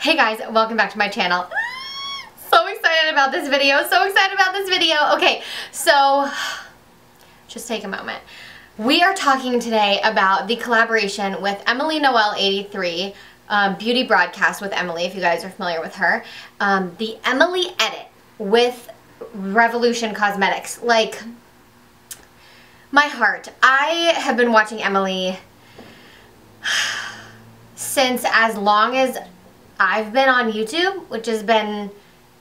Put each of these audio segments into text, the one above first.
Hey guys, welcome back to my channel. So excited about this video, Okay, so just take a moment. We are talking today about the collaboration with Emilynoel83, beauty broadcast with Emily, if you guys are familiar with her. The Emily edit with Revolution Cosmetics. Like, my heart. I have been watching Emily since as long as I've been on YouTube, which has been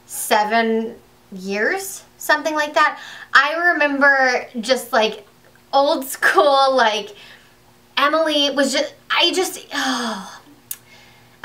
7 years, something like that. I remember just like old school, like Emily was just,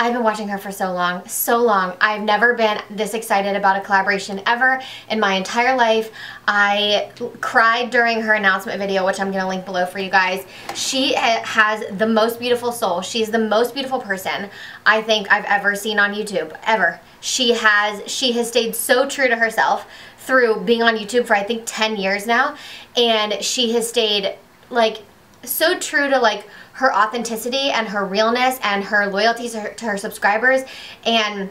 I've been watching her for so long. I've never been this excited about a collaboration ever in my entire life. I cried during her announcement video, which I'm going to link below for you guys. She has the most beautiful soul. She's the most beautiful person I think I've ever seen on YouTube, ever. She has stayed so true to herself through being on YouTube for I think 10 years now, and she has stayed like so true to like her authenticity and her realness and her loyalty to her subscribers, and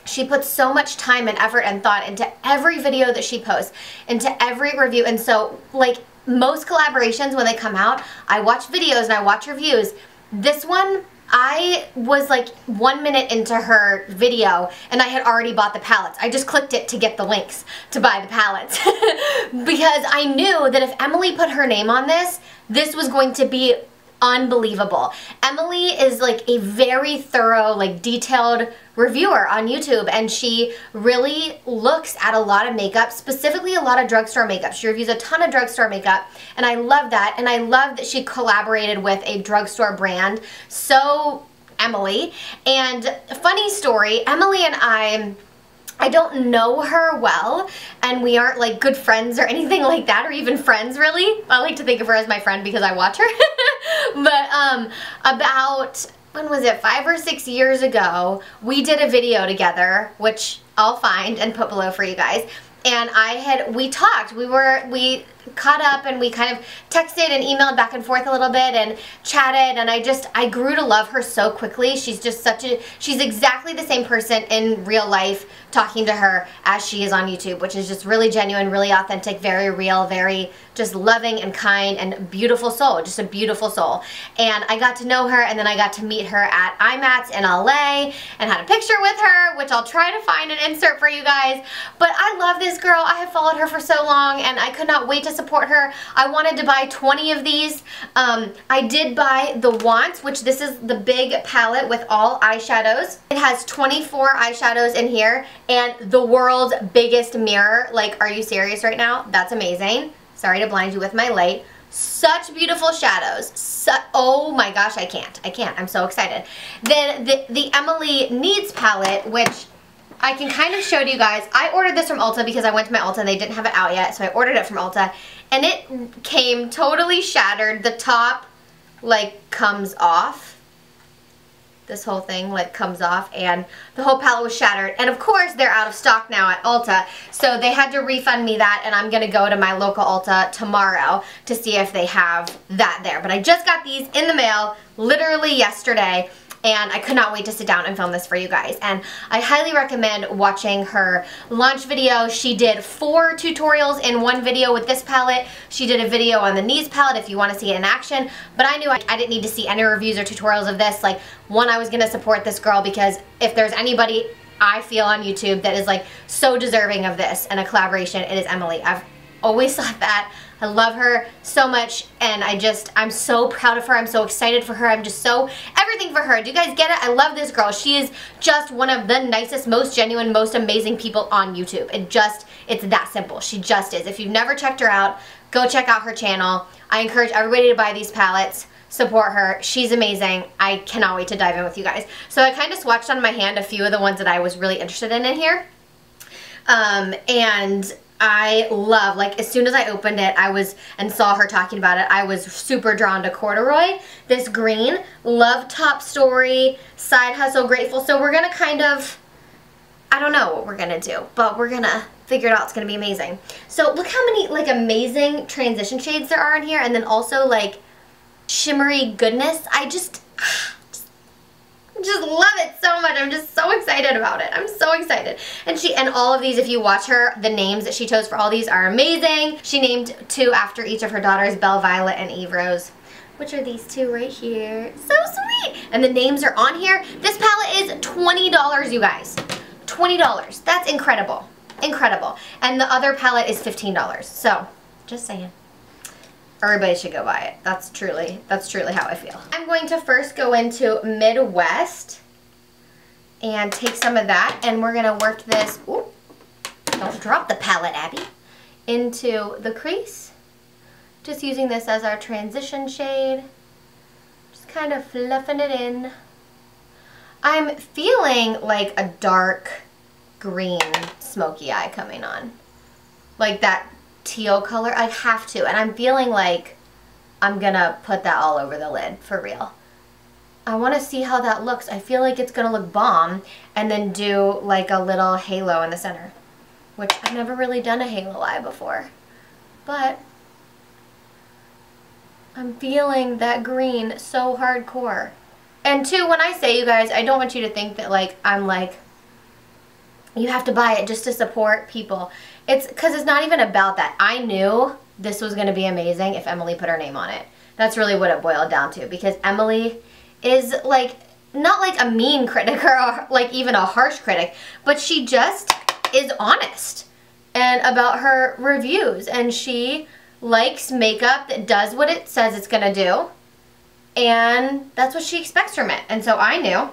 she puts so much time and effort and thought into every video that she posts, into every review. And so like most collaborations, when they come out, I watch videos and I watch reviews. This one, I was like 1 minute into her video and I had already bought the palettes. I just clicked it to get the links to buy the palettes because I knew that if Emily put her name on this, this was going to be unbelievable. Emily is like a very thorough, like detailed reviewer on YouTube, and she really looks at a lot of makeup, specifically a lot of drugstore makeup. She reviews a ton of drugstore makeup, and I love that, and I love that she collaborated with a drugstore brand. So Emily, and funny story, Emily and I don't know her well, and we aren't like good friends or anything like that, or even friends really. I like to think of her as my friend because I watch her. But about, when was it, 5 or 6 years ago, we did a video together, which I'll find and put below for you guys. And we talked, we caught up, and we kind of texted and emailed back and forth a little bit and chatted, and I grew to love her so quickly. She's just she's exactly the same person in real life talking to her as she is on YouTube, which is just really genuine, really authentic, very real, very just loving and kind and beautiful soul, just a beautiful soul. And I got to know her, and then I got to meet her at IMATS in LA and had a picture with her, which I'll try to find and insert for you guys. But I love this girl. I have followed her for so long, and I could not wait to support her. I wanted to buy 20 of these. I did buy the Want, which this is the big palette with all eyeshadows. It has 24 eyeshadows in here and the world's biggest mirror. Like, are you serious right now? That's amazing. Sorry to blind you with my light. Such beautiful shadows. Oh my gosh, I can't. I'm so excited. Then the Emily Needs palette, which I can kind of show to you guys. I ordered this from Ulta because I went to my Ulta and they didn't have it out yet, so I ordered it from Ulta, and it came totally shattered. The top like comes off. This whole thing like comes off, and the whole palette was shattered. And of course they're out of stock now at Ulta, so they had to refund me that, and I'm gonna go to my local Ulta tomorrow to see if they have that there. But I just got these in the mail literally yesterday, and I could not wait to sit down and film this for you guys. And I highly recommend watching her launch video. She did 4 tutorials in one video with this palette. She did a video on the Knees palette if you want to see it in action. But I knew I didn't need to see any reviews or tutorials of this. Like, one, I was going to support this girl because if there's anybody I feel on YouTube that is like so deserving of this and a collaboration, it is Emily. I've always thought that. I love her so much, and I'm so proud of her. I'm so excited for her. I'm just so everything for her. Do you guys get it? I love this girl. She is just one of the nicest, most genuine, most amazing people on YouTube. It's that simple. She just is. If you've never checked her out, go check out her channel. I encourage everybody to buy these palettes. Support her. She's amazing. I cannot wait to dive in with you guys. So I kind of swatched on my hand a few of the ones that I was really interested in here. And I love, like, as soon as I opened it, and saw her talking about it, I was super drawn to corduroy. This green, love Top Story, Side Hustle, Grateful. So we're gonna kind of, I don't know what we're gonna do, but we're gonna figure it out. It's gonna be amazing. So look how many, like, amazing transition shades there are in here, and then also, like, shimmery goodness. I just love it so much. I'm just so excited excited about it. I'm so excited. And all of these, if you watch her, the names that she chose for all these are amazing. She named 2 after each of her daughters, Belle Violet and Eve Rose, which are these 2 right here. So sweet. And the names are on here. This palette is $20, you guys. $20. That's incredible. Incredible. And the other palette is $15. So, just saying. Everybody should go buy it. That's truly how I feel. I'm going to first go into Midwest and take some of that, and we're gonna work this, ooh, don't drop the palette, Abby, into the crease. Just using this as our transition shade. Just kind of fluffing it in. I'm feeling like a dark green smoky eye coming on. Like that teal color. I have to. And I'm feeling like I'm gonna put that all over the lid for real. I want to see how that looks. I feel like it's gonna look bomb, and then do like a little halo in the center, which I've never really done a halo eye before, but I'm feeling that green so hardcore. And 2, when I say, you guys, I don't want you to think that like I'm like, you have to buy it just to support people. It's because it's not even about that. I knew this was going to be amazing if Emily put her name on it. That's really what it boiled down to, because Emily is like, not like a mean critic or like even a harsh critic, but she just is honest and about her reviews, and she likes makeup that does what it says it's going to do, and that's what she expects from it. And so I knew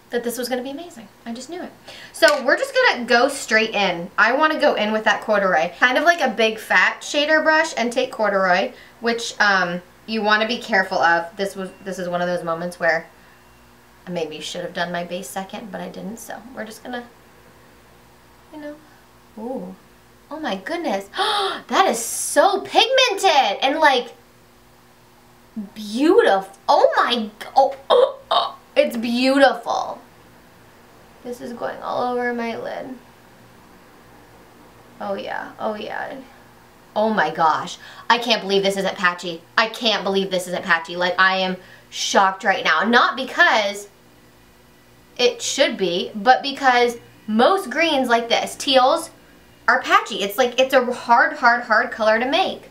that this was going to be amazing. I just knew it. So we're just going to go straight in. I want to go in with that corduroy. Kind of like a big fat shader brush, and take corduroy, which you want to be careful of. This is one of those moments where I maybe should have done my base second, but I didn't. So we're just going to, you know, ooh. Oh my goodness. That is so pigmented and like beautiful. Oh my, it's beautiful. This is going all over my lid. Oh yeah, oh yeah. Oh my gosh. I can't believe this isn't patchy. I can't believe this isn't patchy. Like, I am shocked right now. Not because it should be, but because most greens like this, teals, are patchy. It's like, it's a hard color to make.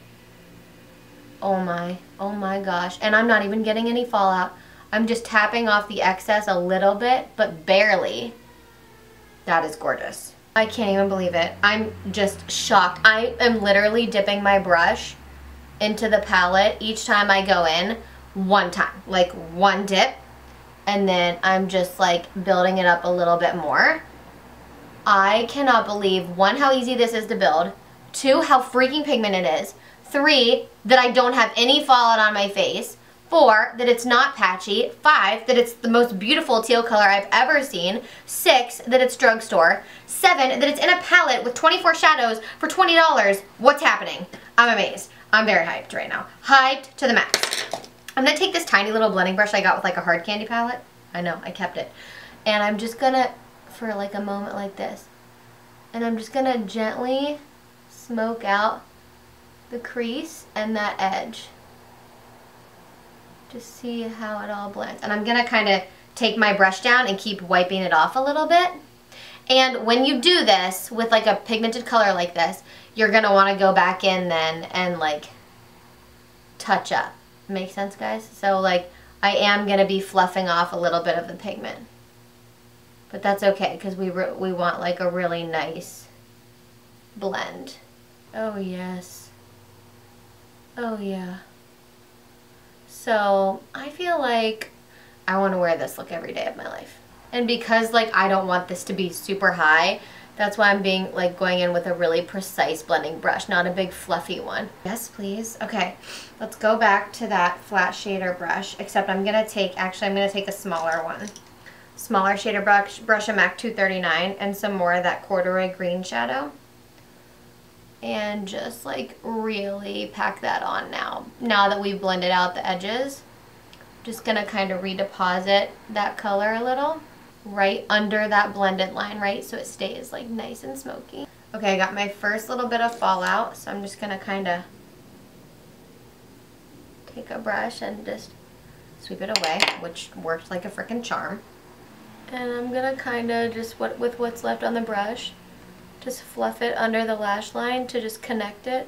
Oh my gosh. And I'm not even getting any fallout. I'm just tapping off the excess a little bit, but barely. That is gorgeous. I can't even believe it. I'm just shocked. I am literally dipping my brush into the palette each time I go in, one time. Like one dip, and then I'm just like building it up a little bit more. I cannot believe, 1, how easy this is to build, 2, how freaking pigmented it is, 3, that I don't have any fallout on my face, 4, that it's not patchy, 5, that it's the most beautiful teal color I've ever seen, 6, that it's drugstore, 7, that it's in a palette with 24 shadows for $20. What's happening? I'm amazed. I'm very hyped right now. Hyped to the max. I'm going to take this tiny little blending brush I got with like a hard candy palette. I know, I kept it. And I'm just going to, for like a moment like this, and I'm just going to gently smoke out the crease and that edge. Just see how it all blends. And I'm going to kind of take my brush down and keep wiping it off a little bit. And when you do this with like a pigmented color like this, you're going to want to go back in then and like touch up. Make sense, guys? So like I am going to be fluffing off a little bit of the pigment. But that's okay, because we want like a really nice blend. Oh yes. Oh yeah. So I feel like I want to wear this look every day of my life. And because like I don't want this to be super high, that's why I'm being like going in with a really precise blending brush, not a big fluffy one. Yes, please. Okay, let's go back to that flat shader brush, except I'm gonna take a smaller one. Smaller shader brush, a MAC 239, and some more of that corduroy green shadow. And just like really pack that on now. Now that we've blended out the edges, just gonna kind of redeposit that color a little right under that blended line, right? So it stays like nice and smoky. Okay, I got my first little bit of fallout, so I'm just gonna kind of take a brush and just sweep it away, which worked like a freaking charm. And I'm gonna kind of just, with what's left on the brush, just fluff it under the lash line to just connect it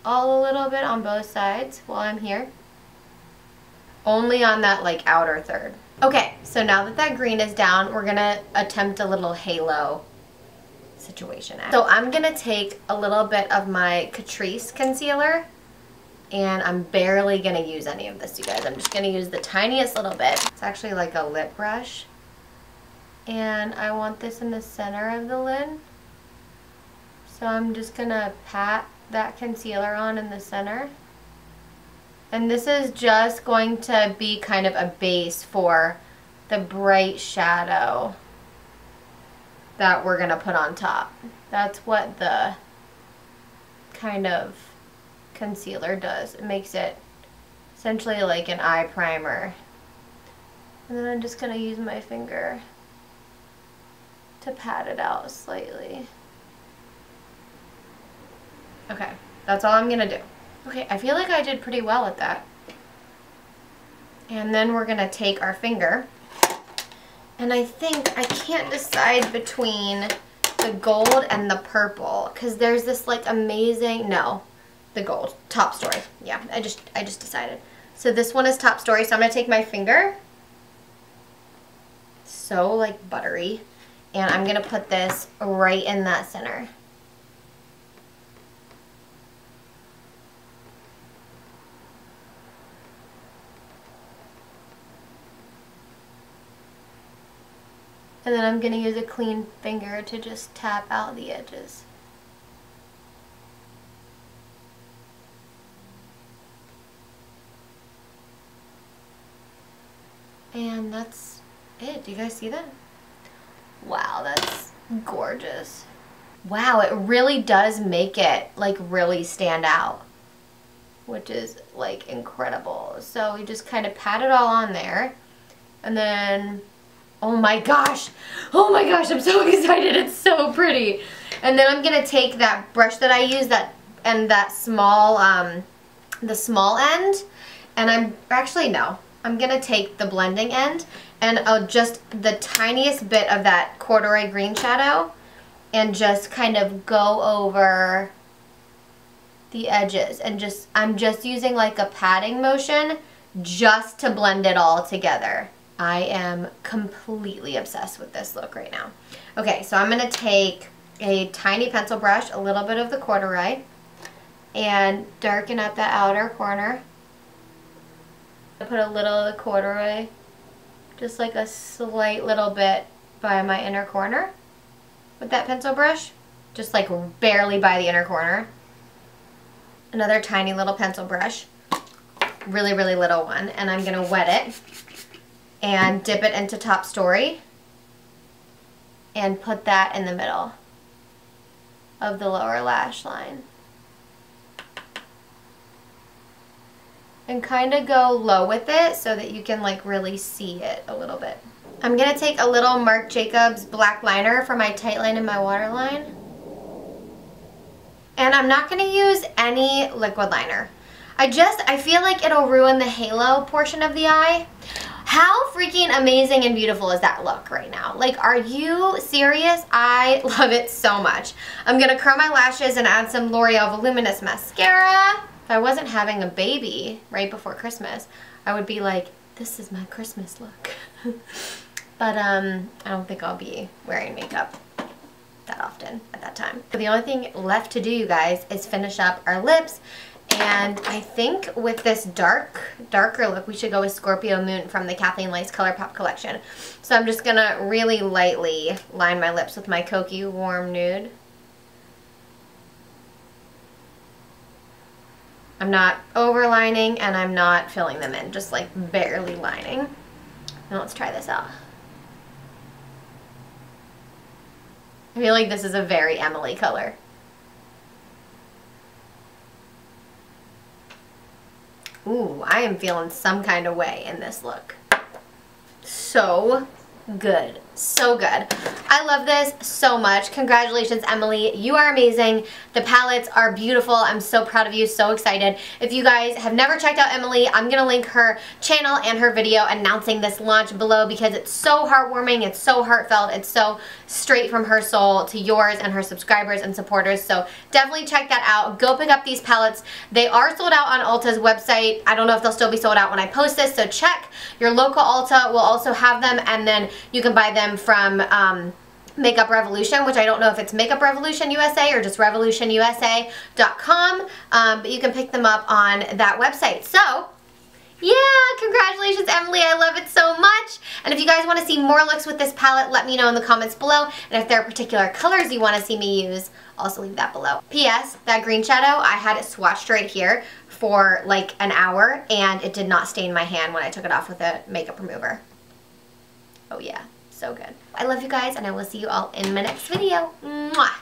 all a little bit on both sides while I'm here. Only on that like outer third. Okay, so now that that green is down, we're gonna attempt a little halo situation. So I'm gonna take a little bit of my Catrice concealer, and I'm barely gonna use any of this, you guys. I'm just gonna use the tiniest little bit. It's actually like a lip brush. And I want this in the center of the lid. So I'm just gonna pat that concealer on in the center. And this is just going to be kind of a base for the bright shadow that we're gonna put on top. That's what the kind of concealer does. It makes it essentially like an eye primer. And then I'm just gonna use my finger to pat it out slightly. Okay, that's all I'm gonna do. Okay, I feel like I did pretty well at that. And then we're gonna take our finger, and I think I can't decide between the gold and the purple, because there's this like amazing, no, the gold, Top Story. Yeah, I just decided. So this one is Top Story, so I'm gonna take my finger, so like buttery, and I'm gonna put this right in that center. And then I'm gonna use a clean finger to just tap out the edges. And that's it. Do you guys see that? Wow, that's gorgeous. Wow, it really does make it like really stand out, which is like incredible. So we just kind of pat it all on there, and then oh my gosh, I'm so excited. It's so pretty. And then I'm gonna take that brush that I used, that small the small end, and I'm gonna take the blending end and just the tiniest bit of that corduroy green shadow and just kind of go over the edges, and I'm just using like a patting motion just to blend it all together. I am completely obsessed with this look right now. Okay, so I'm gonna take a tiny pencil brush, a little bit of the corduroy, and darken up that outer corner. I put a little of the corduroy, just like a slight little bit by my inner corner with that pencil brush, just like barely by the inner corner. Another tiny little pencil brush, really, really little one, and I'm gonna wet it and dip it into Top Story and put that in the middle of the lower lash line. And kind of go low with it so that you can like really see it a little bit. I'm gonna take a little Marc Jacobs black liner for my tight line and my waterline. And I'm not gonna use any liquid liner. I feel like it'll ruin the halo portion of the eye. How freaking amazing and beautiful is that look right now? Like, are you serious? I love it so much. I'm gonna curl my lashes and add some L'Oreal Voluminous Mascara. If I wasn't having a baby right before Christmas, I would be like, this is my Christmas look. But I don't think I'll be wearing makeup that often at that time. So the only thing left to do, you guys, is finish up our lips. And I think with this darker look, we should go with Scorpio Moon from the Kathleen Lice ColourPop collection. So I'm just gonna really lightly line my lips with my Kokie Warm Nude. I'm not overlining and I'm not filling them in, just like barely lining. Now let's try this out. I feel like this is a very Emily color. Ooh, I am feeling some kind of way in this look. So good. So good. I love this so much. Congratulations, Emily. You are amazing. The palettes are beautiful. I'm so proud of you. So excited. If you guys have never checked out Emily, I'm going to link her channel and her video announcing this launch below because it's so heartwarming. It's so heartfelt. It's so straight from her soul to yours and her subscribers and supporters. So definitely check that out. Go pick up these palettes. They are sold out on Ulta's website. I don't know if they'll still be sold out when I post this, so check. Your local Ulta will also have them, and then you can buy them from Makeup Revolution, which I don't know if it's Makeup Revolution USA or just revolutionusa.com, but you can pick them up on that website. So yeah, congratulations, Emily. I love it so much. And if you guys want to see more looks with this palette, let me know in the comments below. And if there are particular colors you want to see me use, also leave that below. P.S. That green shadow, I had it swatched right here for like an hour, and it did not stain my hand when I took it off with a makeup remover. Oh yeah, so good. I love you guys, and I will see you all in my next video. Mwah!